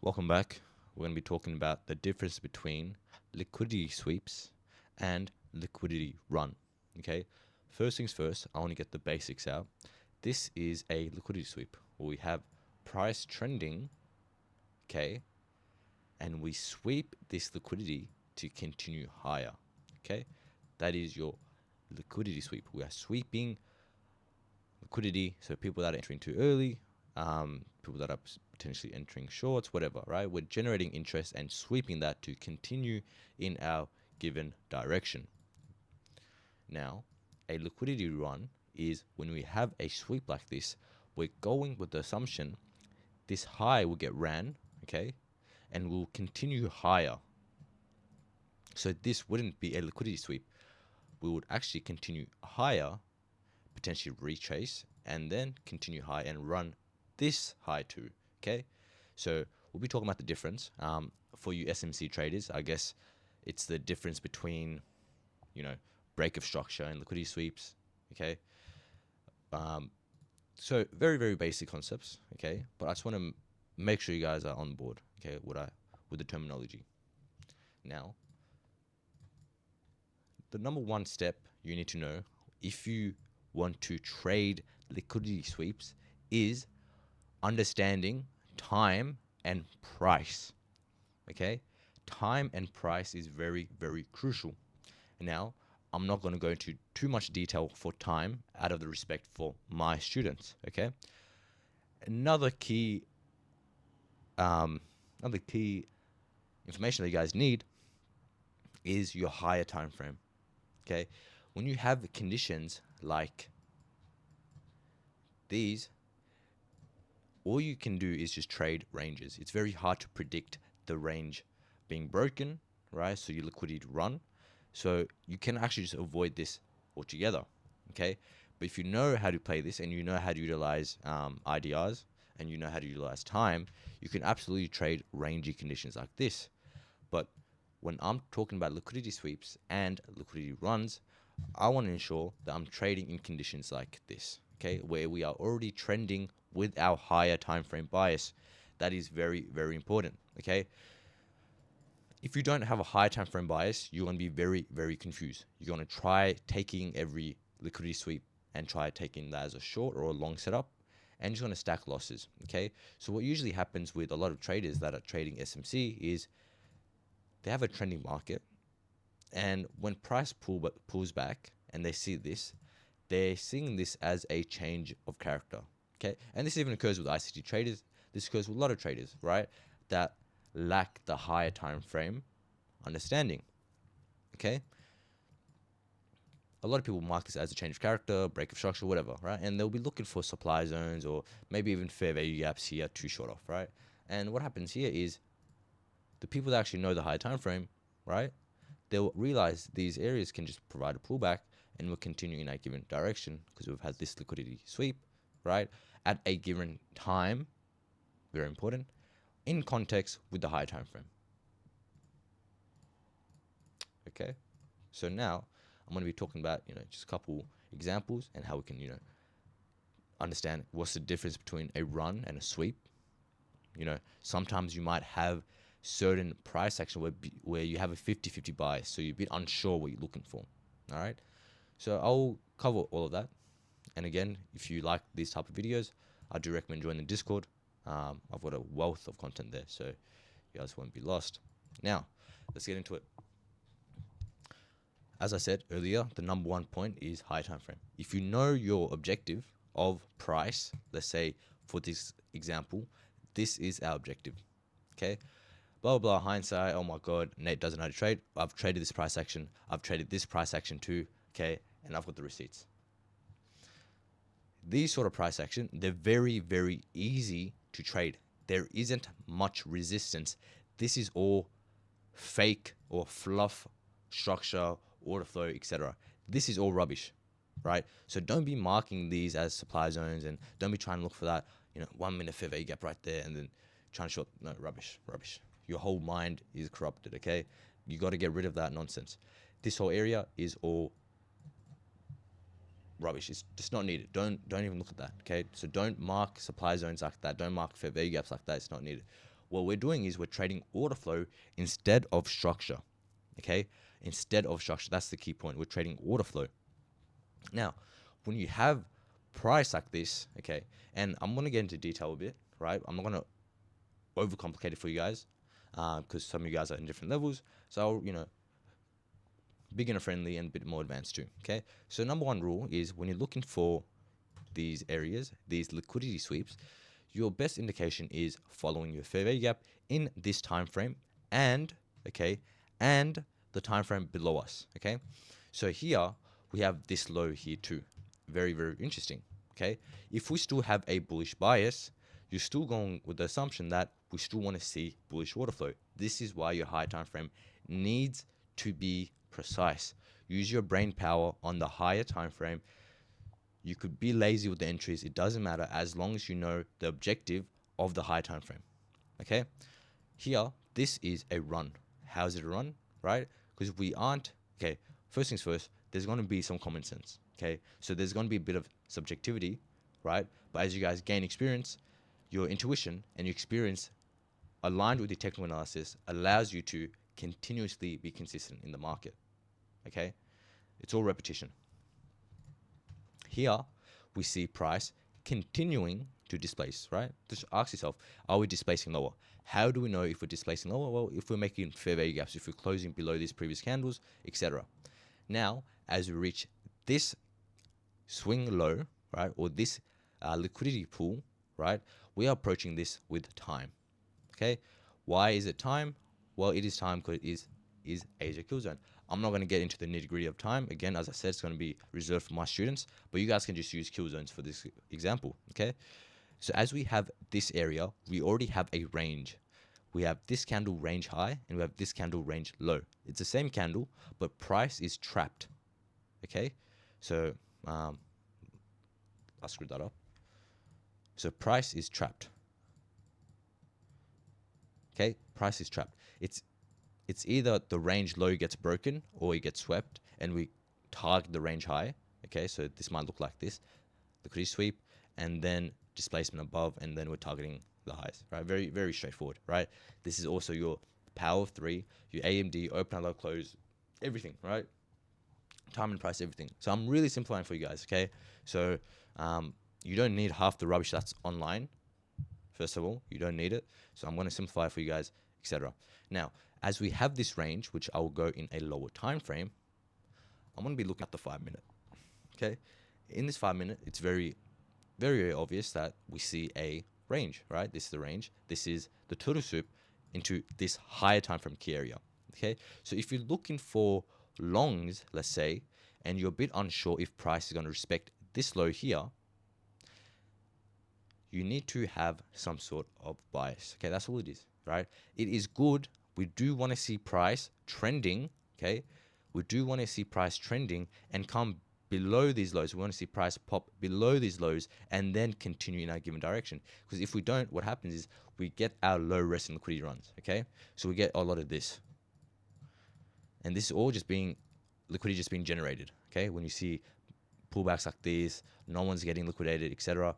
Welcome back. We're going to be talking about the difference between liquidity sweeps and liquidity run. Okay, first things first, I want to get the basics out. This is a liquidity sweep where we have price trending, okay, and we sweep this liquidity to continue higher. Okay, that is your liquidity sweep. We are sweeping liquidity, so people that are entering too early, people that are potentially entering shorts, whatever, right? We're generating interest and sweeping that to continue in our given direction. Now, a liquidity run is when we have a sweep like this, we're going with the assumption this high will get ran, okay, and will continue higher. So this wouldn't be a liquidity sweep. We would actually continue higher, potentially retrace, and then continue high and run this high too. Okay, so we'll be talking about the difference. For you SMC traders, I guess it's the difference between, break of structure and liquidity sweeps. Okay, so very very basic concepts. Okay, but I just want to make sure you guys are on board. Okay, with the terminology. Now, the number one step you need to know if you want to trade liquidity sweeps is understanding time and price. Okay, time and price is very very crucial. Now, I'm not going to go into too much detail for time out of the respect for my students. Okay, another key another key information that you guys need is your higher time frame. Okay, when you have conditions like these, all you can do is just trade ranges. It's very hard to predict the range being broken, right? So your liquidity run. So you can actually just avoid this altogether, okay? But if you know how to play this and you know how to utilize IDRs and you know how to utilize time, you can absolutely trade rangy conditions like this. But when I'm talking about liquidity sweeps and liquidity runs, I want to ensure that I'm trading in conditions like this, okay, where we are already trending with our higher time frame bias. That is very, very important, okay? If you don't have a high time frame bias, you're going to be very, very confused. You're going to try taking every liquidity sweep and try taking that as a short or a long setup, and you're going to stack losses, okay? So what usually happens with a lot of traders that are trading SMC is they have a trending market, and when price pulls back and they see this, they're seeing this as a change of character. Okay, and this even occurs with ICT traders. This occurs with a lot of traders, right, that lack the higher time frame understanding. Okay, a lot of people mark this as a change of character, break of structure, whatever, right? And they'll be looking for supply zones or maybe even fair value gaps here, too short off, right? And what happens here is the people that actually know the higher time frame, right, they'll realize these areas can just provide a pullback and we'll continue in a given direction because we've had this liquidity sweep, right, at a given time, very important, in context with the higher time frame. Okay, so now I'm going to be talking about just a couple examples and how we can understand what's the difference between a run and a sweep. Sometimes you might have certain price action where you have a 50-50 bias, so you're a bit unsure what you're looking for. All right, so I'll cover all of that. And again, if you like these type of videos, I do recommend joining the Discord. I've got a wealth of content there, so you guys won't be lost. Now, let's get into it. As I said earlier, the number one point is high time frame. If you know your objective of price, let's say for this example, this is our objective. Okay, blah blah blah. Hindsight. Oh my god, Nate doesn't know how to trade. I've traded this price action. I've traded this price action too. Okay, and I've got the receipts. These sort of price action, they're very very easy to trade. There isn't much resistance. This is all fake or fluff structure, order flow, etc. This is all rubbish, right? So don't be marking these as supply zones and don't be trying to look for that 1 minute fair value gap right there and then trying to short. No, rubbish. Your whole mind is corrupted. Okay, you got to get rid of that nonsense. This whole area is all rubbish. It's just not needed. Don't even look at that. Okay, so don't mark supply zones like that. Don't mark fair value gaps like that. It's not needed. What we're doing is we're trading order flow instead of structure. Okay, instead of structure. That's the key point. We're trading order flow. Now, when you have price like this, okay, and I'm gonna get into detail a bit, right? I'm not gonna overcomplicate it for you guys, because some of you guys are in different levels. So I'll, beginner friendly and a bit more advanced too. Okay, so number one rule is when you're looking for these areas, these liquidity sweeps, your best indication is following your fair value gap in this time frame and and the time frame below us. Okay, so here we have this low here too. Very, very interesting. Okay, if we still have a bullish bias, you're still going with the assumption that we still want to see bullish order flow. This is why your high time frame needs to be precise. Use your brain power on the higher time frame. You could be lazy with the entries, it doesn't matter as long as you know the objective of the high time frame. Okay, here this is a run. How's it a run? Right, because we aren't, okay, first things first, there's going to be some common sense. Okay, so there's going to be a bit of subjectivity, right? But as you guys gain experience, your intuition and your experience aligned with your technical analysis allows you to continuously be consistent in the market. Okay, it's all repetition. Here we see price continuing to displace, right? Just ask yourself, are we displacing lower? How do we know if we're displacing lower? Well, if we're making fair value gaps, if we're closing below these previous candles, etc. Now, as we reach this swing low, right, or this liquidity pool, right, we are approaching this with time. Okay, why is it time? Well, it is time because it is Asia kill zone. I'm not going to get into the nitty-gritty of time. Again, as I said, it's going to be reserved for my students, but you guys can just use kill zones for this example. Okay, so as we have this area, we already have a range. We have this candle range high and we have this candle range low. It's the same candle, but price is trapped. Okay, so I screwed that up. So price is trapped. Okay, price is trapped. It's either the range low gets broken or it gets swept and we target the range high. Okay, so this might look like this, liquidity sweep, and then displacement above, and then we're targeting the highs, right? Very, very straightforward, right? This is also your power of three, your AMD, open, low, close, everything, right? Time and price, everything. So I'm really simplifying for you guys, okay? So you don't need half the rubbish that's online. First of all, you don't need it. So I'm going to simplify for you guys, etc. Now, as we have this range, which I will go in a lower time frame, I'm going to be looking at the 5 minute. Okay, in this 5 minute, it's very, very, very obvious that we see a range, right? This is the range. This is the total soup into this higher time frame key area. Okay, so if you're looking for longs, let's say, and you're a bit unsure if price is going to respect this low here, you need to have some sort of bias. Okay, that's all it is, right? It is good. We do want to see price trending, okay? We do want to see price trending and come below these lows. We want to see price pop below these lows and then continue in our given direction. Because if we don't, what happens is we get our low resting liquidity runs, okay? So we get a lot of this. And this is all just being, liquidity just being generated, okay? When you see pullbacks like this, no one's getting liquidated, etc.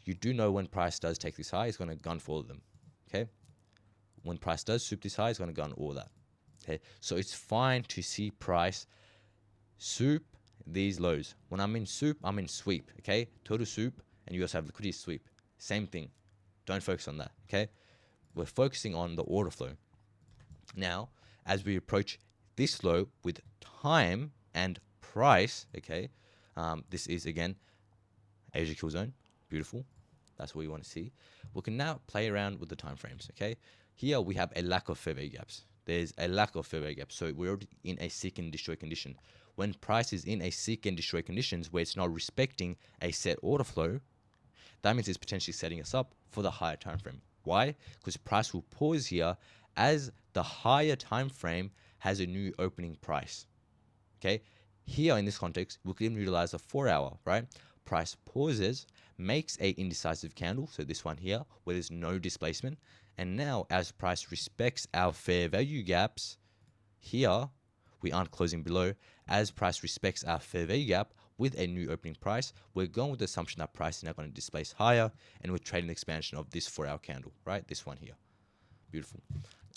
You do know when price does take this high, it's going to gun for all of them, okay? When price does soup this high, it's going to gun all that, okay? So it's fine to see price soup these lows. When I'm in soup, I'm in sweep, okay? Total soup, and you also have liquidity sweep. Same thing. Don't focus on that, okay? We're focusing on the order flow. Now, as we approach this low with time and price, okay? This is, again, Asia kill zone. Beautiful. That's what we want to see. We can now play around with the time frames, okay? Here we have a lack of fair value gaps. There's a lack of fair value gaps. So we're already in a seek and destroy condition. When price is in a seek and destroy conditions where it's not respecting a set order flow, that means it's potentially setting us up for the higher time frame. Why? Because price will pause here as the higher time frame has a new opening price. Okay? Here in this context, we can utilize a 4 hour, right? Price pauses, makes a indecisive candle, so this one here, where there's no displacement. And now as price respects our fair value gaps, here we aren't closing below. As price respects our fair value gap with a new opening price, we're going with the assumption that price is now going to displace higher, and we're trading the expansion of this 4 hour candle, right? This one here. Beautiful.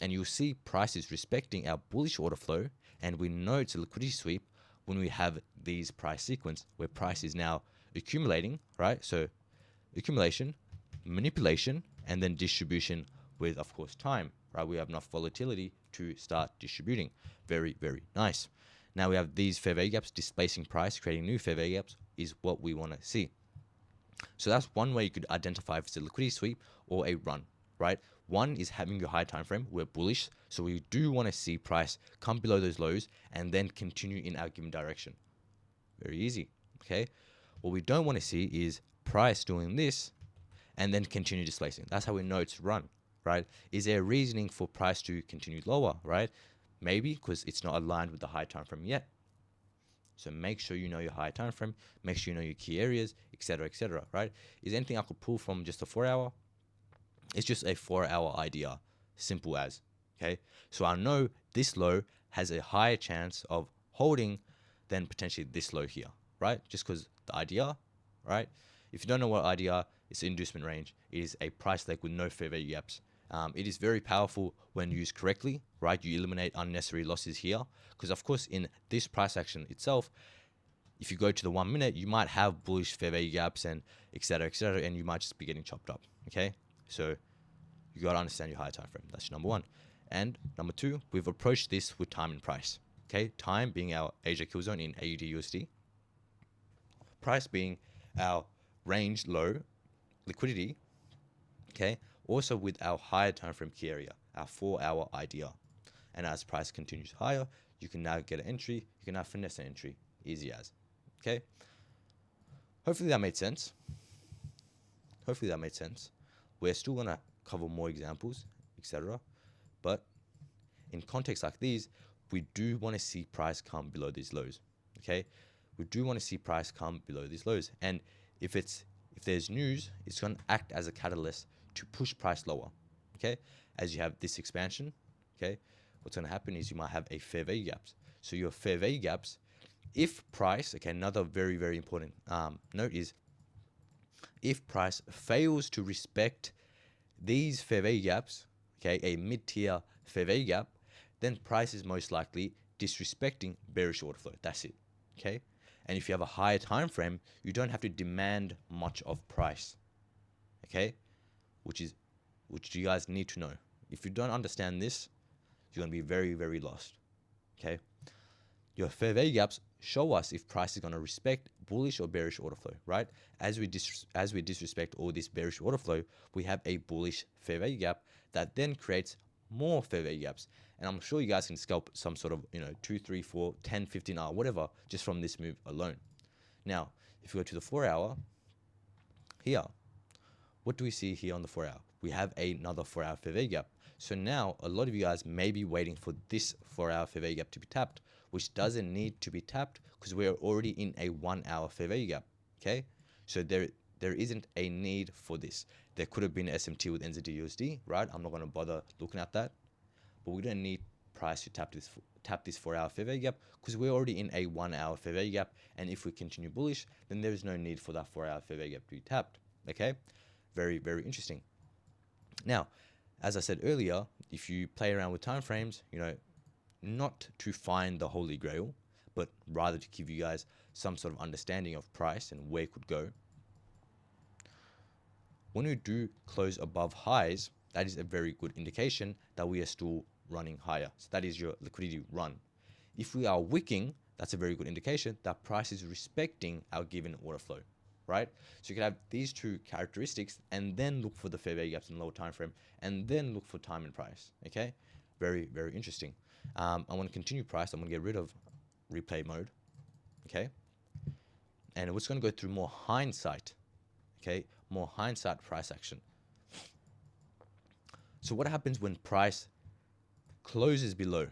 And you'll see price is respecting our bullish order flow, and we know it's a liquidity sweep when we have these price sequence where price is now accumulating, right? So accumulation, manipulation, and then distribution with, of course, time, right? We have enough volatility to start distributing. Very, very nice. Now we have these fair value gaps displacing price, creating new fair value gaps is what we want to see. So that's one way you could identify if it's a liquidity sweep or a run, right? One is having your high time frame. We're bullish, so we do want to see price come below those lows and then continue in our given direction. Very easy, okay? What we don't want to see is price doing this and then continue displacing. That's how we know it's run, right? Is there a reasoning for price to continue lower, right? Maybe because it's not aligned with the high time frame yet. So make sure you know your high time frame, make sure you know your key areas, etc., right? Is anything I could pull from just a 4 hour? It's just a 4 hour idea, simple as, okay? So I know this low has a higher chance of holding than potentially this low here, right? Just because the idea, right? If you don't know what idea, it's an inducement range. It is a price leg with no fair value gaps. It is very powerful when used correctly, right? You eliminate unnecessary losses here. Because of course, in this price action itself, if you go to the 1 minute, you might have bullish fair value gaps and etc., and you might just be getting chopped up, okay? So you got to understand your higher time frame. That's number one. And number two, we've approached this with time and price, okay? Time being our Asia kill zone in AUD USD. Price being our range low liquidity, okay? Also with our higher time frame key area, our 4 hour idea. And as price continues higher, you can now get an entry, you can now finesse an entry, easy as, okay? Hopefully that made sense. We're still gonna cover more examples, etc. But in contexts like these, we do want to see price come below these lows, okay? We do want to see price come below these lows. And if there's news, it's going to act as a catalyst to push price lower, okay? As you have this expansion, okay, what's going to happen is you might have a fair value gaps. So your fair value gaps, if price, okay, another very, very important note is if price fails to respect these fair value gaps, okay, a mid-tier fair value gap, then price is most likely disrespecting bearish order flow. That's it, okay? And if you have a higher time frame, you don't have to demand much of price, okay? Which you guys need to know. If you don't understand this, you're going to be very, very lost, okay? Your fair value gaps show us if price is going to respect bullish or bearish order flow, right? As we disrespect all this bearish order flow, we have a bullish fair value gap that then creates more fair value gaps. And I'm sure you guys can scalp some sort of, 2, 3, 4, 10, 15 hour, whatever, just from this move alone. Now, if you go to the 4 hour, here, what do we see here on the 4 hour? We have another 4 hour fair value gap. So now a lot of you guys may be waiting for this 4 hour fair value gap to be tapped, which doesn't need to be tapped because we're already in a 1 hour fair value gap, okay? So there isn't a need for this. There could have been SMT with NZD USD, right? I'm not going to bother looking at that, but we don't need price to tap this 4 hour fair value gap because we're already in a 1 hour fair value gap. And if we continue bullish, then there is no need for that 4 hour fair value gap to be tapped, okay? Very, very interesting. Now, as I said earlier, if you play around with time frames, not to find the holy grail, but rather to give you guys some sort of understanding of price and where it could go. When we do close above highs, that is a very good indication that we are still running higher. So that is your liquidity run. If we are wicking, that's a very good indication that price is respecting our given order flow, right? So you can have these two characteristics and then look for the fair value gaps in lower time frame and then look for time and price, okay? Very, very interesting. I want to continue price. I'm going to get rid of replay mode, okay? And we're just going to go through more hindsight, okay? More hindsight price action. So what happens when price closes below,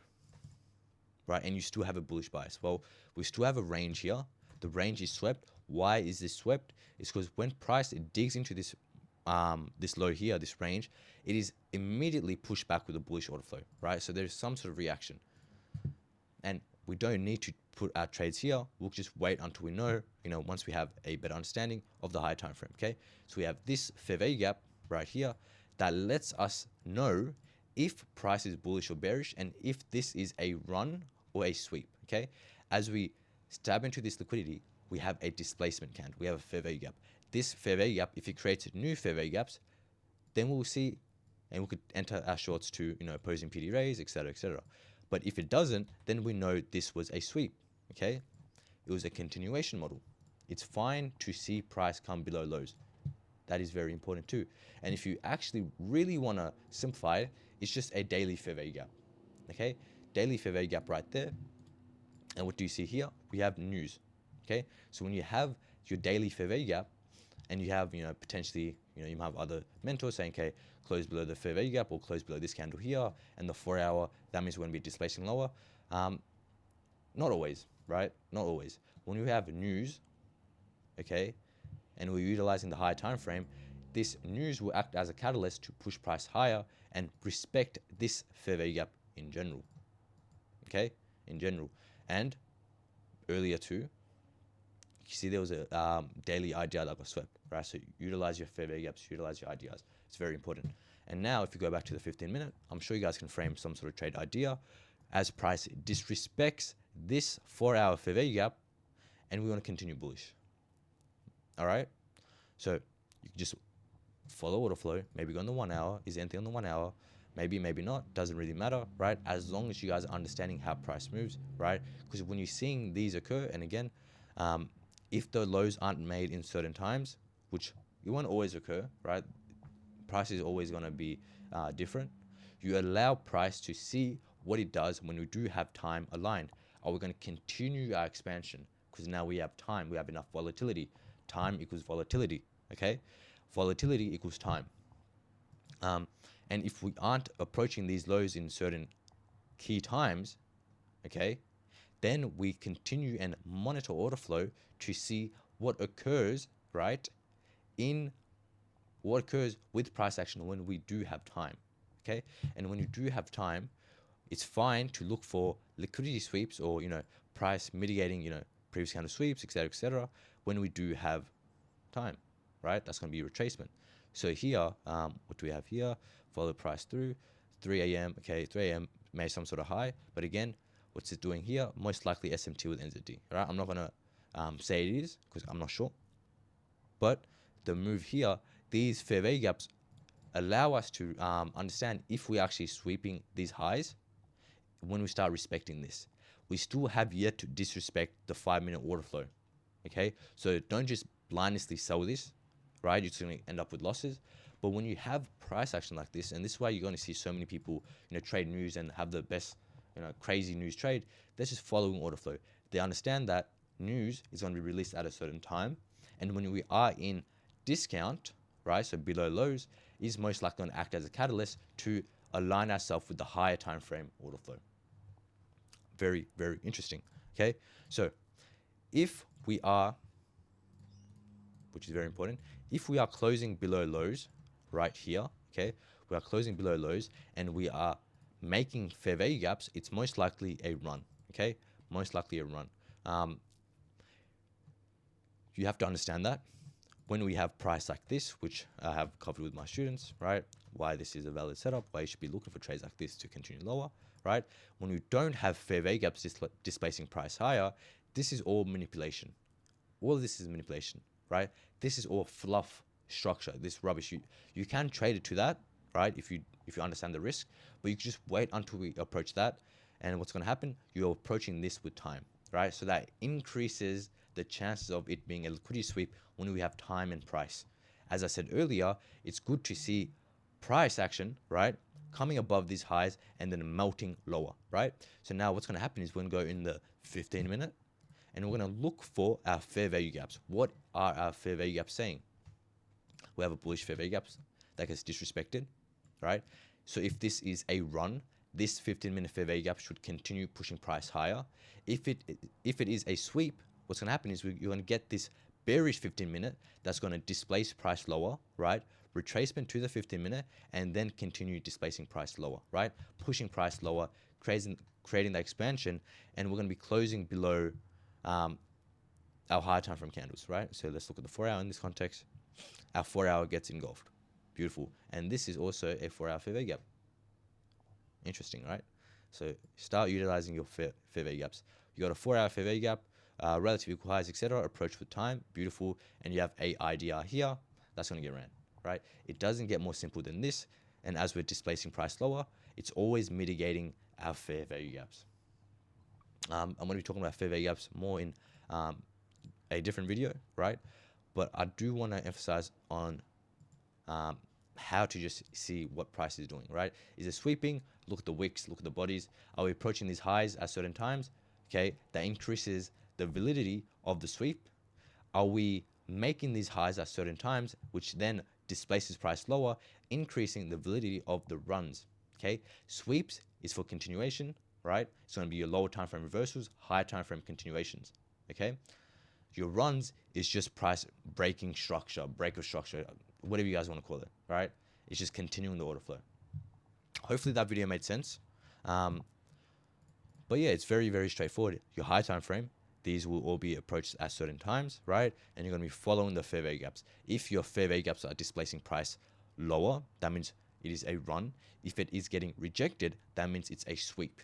right? And you still have a bullish bias. Well, we still have a range here. The range is swept. Why is this swept? It's because when price digs into this this low here, this range, it is immediately pushed back with a bullish order flow, right? So there's some sort of reaction. And we don't need to put our trades here. We'll just wait until we know, once we have a better understanding of the higher time frame, okay? So we have this fair value gap right here that lets us know if price is bullish or bearish, and if this is a run or a sweep. Okay, as we stab into this liquidity, we have a displacement candle, we have a fair value gap. This fair value gap, if it creates new fair value gaps, then we'll see, and we could enter our shorts to, opposing PD raise, etc., etc. But if it doesn't, then we know this was a sweep. Okay, it was a continuation model. It's fine to see price come below lows. That is very important too. And if you actually really want to simplify it, it's just a daily fair value gap. Okay, daily fair value gap right there. And what do you see here? We have news. Okay, so when you have your daily fair value gap, and you have, potentially, you might have other mentors saying, okay, close below the fair value gap or close below this candle here, and the 4 hour, that means we're going to be displacing lower. Not always, right? Not always. When you have news, okay, and we're utilizing the higher time frame, this news will act as a catalyst to push price higher and respect this fair value gap in general. Okay, in general. And earlier too, you see there was a daily IDR that got swept, right? So utilize your fair value gaps, utilize your IDRs. It's very important. And now if you go back to the 15-minute, I'm sure you guys can frame some sort of trade idea as price disrespects this 4 hour fair value gap, and we want to continue bullish. All right, so you can just follow order flow, maybe go on the 1 hour. Is anything on the 1 hour? Maybe not, doesn't really matter, right? As long as you guys are understanding how price moves, right? Because when you're seeing these occur, and again, if the lows aren't made in certain times, which it won't always occur, right? Price is always going to be different. You allow price to see what it does when we do have time aligned. Are we going to continue our expansion? Because now we have time, we have enough volatility. Time equals volatility, okay? Volatility equals time. And if we aren't approaching these lows in certain key times, okay, then we continue and monitor order flow to see what occurs, right, what occurs with price action when we do have time, okay? And when you do have time, it's fine to look for liquidity sweeps or, price mitigating, previous candle sweeps, etc., when we do have time, right? That's going to be retracement. So here, what do we have here? Follow price through 3 a.m. Okay, 3 a.m. made some sort of high, but again, what's it doing here? Most likely SMT with NZD, right? I'm not going to say it is because I'm not sure, but the move here, these fair value gaps allow us to understand if we're actually sweeping these highs. When we start respecting this, we still have yet to disrespect the 5-minute order flow. Okay, so don't just blindly sell this, right? You're just going to end up with losses. But when you have price action like this, and this is why you're going to see so many people, trade news and have the best, crazy news trade. They're just following order flow. They understand that news is going to be released at a certain time, and when we are in discount, right, so below lows, is most likely going to act as a catalyst to align ourselves with the higher time frame order flow. Very, very interesting. Okay, so if we are, which is very important, if we are closing below lows right here, okay, we are closing below lows and we are making fair value gaps, it's most likely a run. Okay, most likely a run. You have to understand that when we have price like this, which I have covered with my students, right, why this is a valid setup, why you should be looking for trades like this to continue lower, right? When you don't have fair value gaps displacing price higher, this is all manipulation. All of this is manipulation, right? This is all fluff structure, this rubbish. You can trade it to that, right, if you understand the risk, but you can just wait until we approach that. And what's going to happen, you're approaching this with time, right? So that increases the chances of it being a liquidity sweep when we have time and price. As I said earlier, it's good to see price action, right, coming above these highs and then melting lower, right? So now what's going to happen is we're going to go in the 15-minute and we're going to look for our fair value gaps. What are our fair value gaps saying? We have a bullish fair value gaps that gets disrespected, right? So if this is a run, this 15-minute fair value gap should continue pushing price higher. If it is a sweep, what's going to happen is you're going to get this bearish 15-minute that's going to displace price lower, right? Retracement to the 15-minute and then continue displacing price lower, right? Pushing price lower, creating that expansion, and we're going to be closing below our higher time frame candles, right? So let's look at the 4 hour in this context. Our 4 hour gets engulfed. Beautiful. And this is also a 4 hour fair value gap. Interesting, right? So start utilizing your fair value gaps. You got a 4-hour fair value gap, relative equal highs, etc. Approach with time, beautiful. And you have a IDR here. That's going to get ran, right? It doesn't get more simple than this. And as we're displacing price lower, it's always mitigating our fair value gaps. I'm going to be talking about fair value gaps more in a different video, right? But I do want to emphasize on how to just see what price is doing, right? Is it sweeping? Look at the wicks, look at the bodies. Are we approaching these highs at certain times? Okay, that increases the validity of the sweep. Are we making these highs at certain times, which then displaces price lower, increasing the validity of the runs? Okay, sweeps is for continuation, right? It's going to be your lower time frame reversals, higher time frame continuations. Okay, your runs is just price breaking structure, break of structure, whatever you guys want to call it, right? It's just continuing the order flow. Hopefully that video made sense. But yeah, it's very, very straightforward. Your high time frame, these will all be approached at certain times, right? And you're going to be following the fair value gaps. If your fair value gaps are displacing price lower, that means it is a run. If it is getting rejected, that means it's a sweep.